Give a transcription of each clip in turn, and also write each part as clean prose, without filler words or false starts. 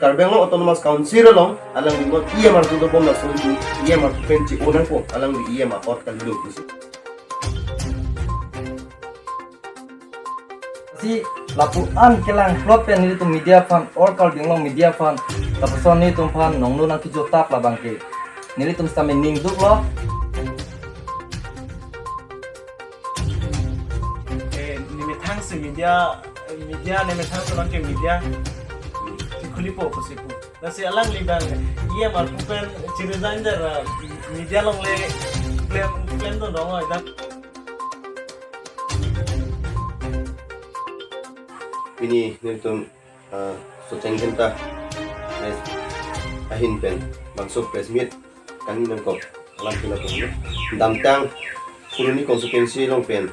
Karbenglo Autonomous Council long alang di mot iya mar tudo bom na so iya mar penci onan ko alang di iya ma ot kan do kusi si lapuan kelang plot pen ni tu media fund or Karbenglo media fund tapos ni tum fan nong nu nang kijo tap la bangke ni tum sta ning duk lo nimitang si media nimitang so ke media kulipo posipo nasi alang libang iya mar pupen cirizander media long le claim do dong ada ini niltum so cengkenta nes ahin pen maksud presmit kami nangkop alam pula tu damtang kuruni konsekuensi long pen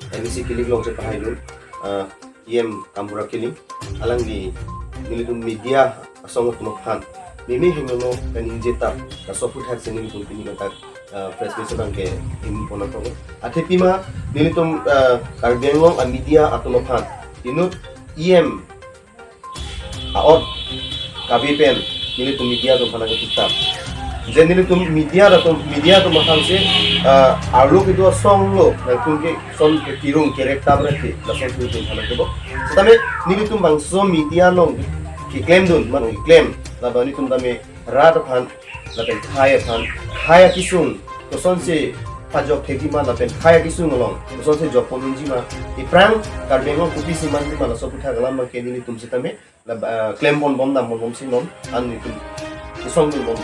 emisi kilik long sepahai dun iem kampura kiling alang di nilitum media asong tumakhan mimi hengono kaning jeta kasoput hak seni tu pini kata presmit sebang ke ini pona to atepima nilitum Karbenglo media atumakhan inut iem aot kabipen nilitum media tu pana kita jadi nilitum media tu makan se arlo itu song lo nalitum ke song ke tirung kerek tabrati langsung nilitum pana kebo tetapi nilitum bangso media long ki claim dun manu claim laba nilitum tame rat pan lapen kaya kisung to son se pajok theki ma lapen kaya kisung long to son se job ponunji ma iprang Karbenglo kupi siman di mana so putha galam ma ke nilitum se tame claim bom dam bom sinom an nilitum isong dun bom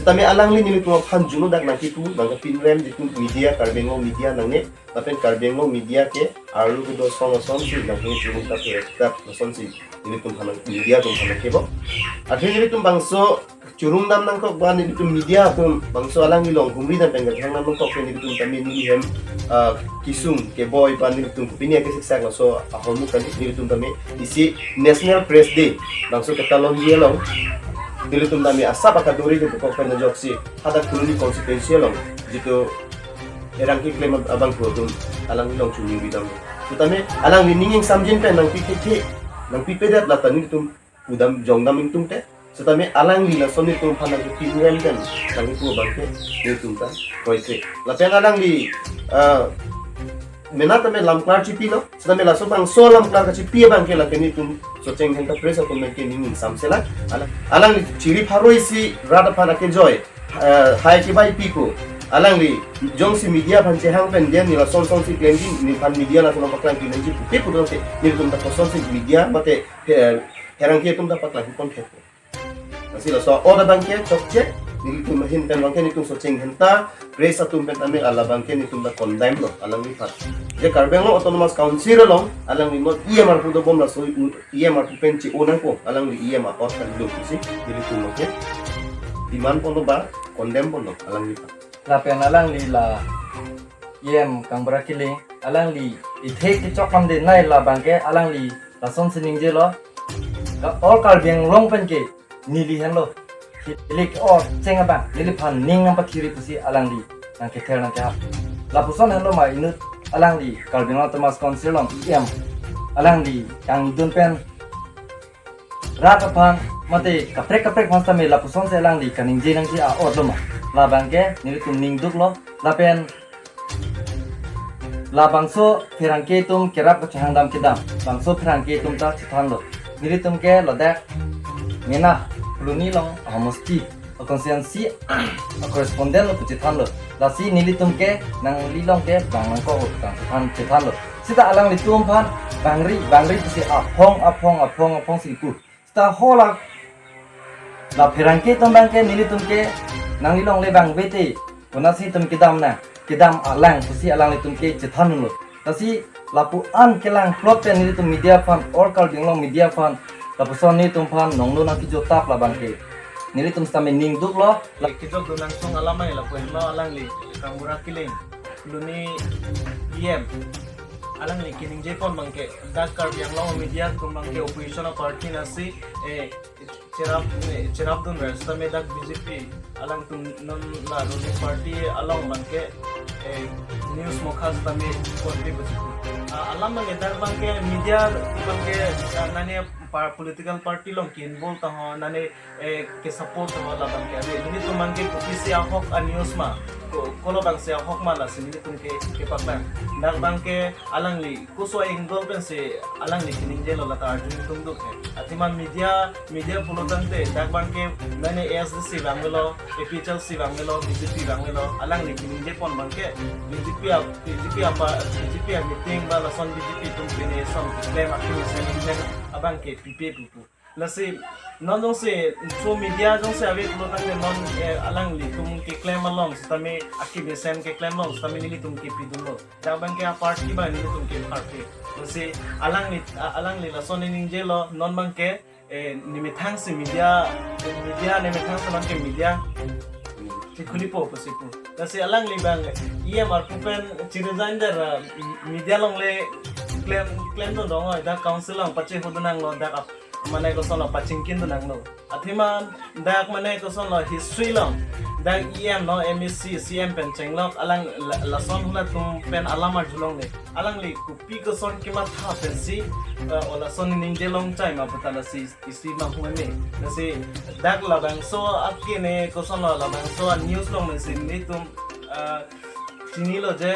tetapi alang li nilitum pan juno dak nakitu nang pinrem di media Karbenglo media nangne lapen Karbenglo media ke arlu ke do song si nang ni juno ta tak son si nilitum pan media tu pan kebo akhir nilitum bangso curung dam nang kok ban nilitum media tu bangso alang ni long humri dan penggal hang nang kok nilitum kami ni hem kisung ke boy ban nilitum pinia ke siksa so ahomu kan nilitum kami isi National Press Day bangso ketalon dia long nilitum kami asap akadori ke kok pen joksi ada kuruni konsekuensi long jitu erang ki claim abang produm alang long chuni bidam tetapi alang ni ninging samjin pen nang pikiti nang pipedat latan nilitum udam jongdam intung te tetapi alang li la soni tum phana ki pinrem kan nang ku bangke nilitum ta koite lapen alang li menata me lamklar chipi no tetapi la so bang so lamklar ka chipi bangke la keni tum so cheng henta presa tum ke ninging samsela alang li chiri pharoi si rada phana ke joy hai ki bai piku alang li jongsi media pan hang pen dia nila son si blending ni pan media la sono paklan ki nanji puti pudo se ni tum ta son si media mate herang ke tum dapat lagi kon ke nasi la so oda bangke chokche ni tum hin pen bangke ni tum so cheng henta presa tum pen tame ala bangke ni tum da condemn lo alang li phat je Karbenglo Autonomous Council long alang li not iya mar pudo bom la so iya mar pen ci onan ko alang li iya ma ot kan do si ni tum lo ke diman pono ba condemn pono alang li phat lapen alang li la yem kang berakiling alang li ithek ki chokam de nai la bangke alang li la son sining je lo all Karbenglo pen ke nili hen lo lik or chenga ba nili phan ning am pathiri pusi alang li nang ke ther nang ka la puson hen lo ma inut alang li Karbenglo Autonomous Council long yem alang li kang dun pen rat phan mate kaprek phasta me la puson se alang li kaning je nang ji a or lo ma la bangke nilitum ning duk lo lapen la bangso firangke tum kerap kachang dam kidam bangso firangke tum ta chithan lo nilitum ke lodak mena pluni long homosti konsiansi correspondent lo chithan lo la si nilitum ke nang lilong ke bang ko kan chithan lo sita alang litum phan bangri si apong siku sta hola la firangke tum bangke nilitum ke nang lilong le bang bete punasi tum kidam alang pusi alang litum ke chithan lo tasi lapu an kelang plot pen ni tum media fund or Karbenglo media fund lapu son ni tum fan nong no nang kijo tap la bangke ni tum stame ning duk lo la kijok do langsung alamai la puen lo alang li kamura kiling luni iem alang li kining je kon bangke dak Karbenglo media tum bangke opposition party nasi cerap dun resta me dak BJP alang tum non la ruling party along bangke news mokhas tame kon bi alam me dak bangke media bangke nane political party long kin bol ta ho nane ke support ho la bang ke ni tu man ke ofisi ahok a news ma kolo bang se ahok ma la sin ni tum ke pak bang dak bang ke alang li kuso engol ben se alang li kin je lo la ta arjun tum do ke atiman media pulutan te dak bang ke nane ASDC bang lo APHL si bang lo BJP bang lo alang li kin je pon bang ke BJP a meeting ba la son BJP tum bene son claim akini sen abang ke pipe pupu lasi non dong se so media dong se ave lo tang non alang li tum ke claim along tame akini sen ke claim along tame ni tum ke pidum lo da bang ke party ba ni tum ke party lasi alang li la son ni je lo non bang ke ni me thang se media ni me thang se ke media kulipo pasipu lasi alang li bang iya mar pupen cirejan jar media long le claim do dong da council ang pache hodunang lo da mane ko sono pachingkin do nang lo athiman da mane ko sono history long da em no MSc CM pen chenglok alang lason hula tum pen alama julong le alang li kupi ko son ki ma tha pen si ola son ning de long time ma pata si isi ma hu me lasi dak la bang so akine ko sono la bang so news long me sin ni tum chini lo je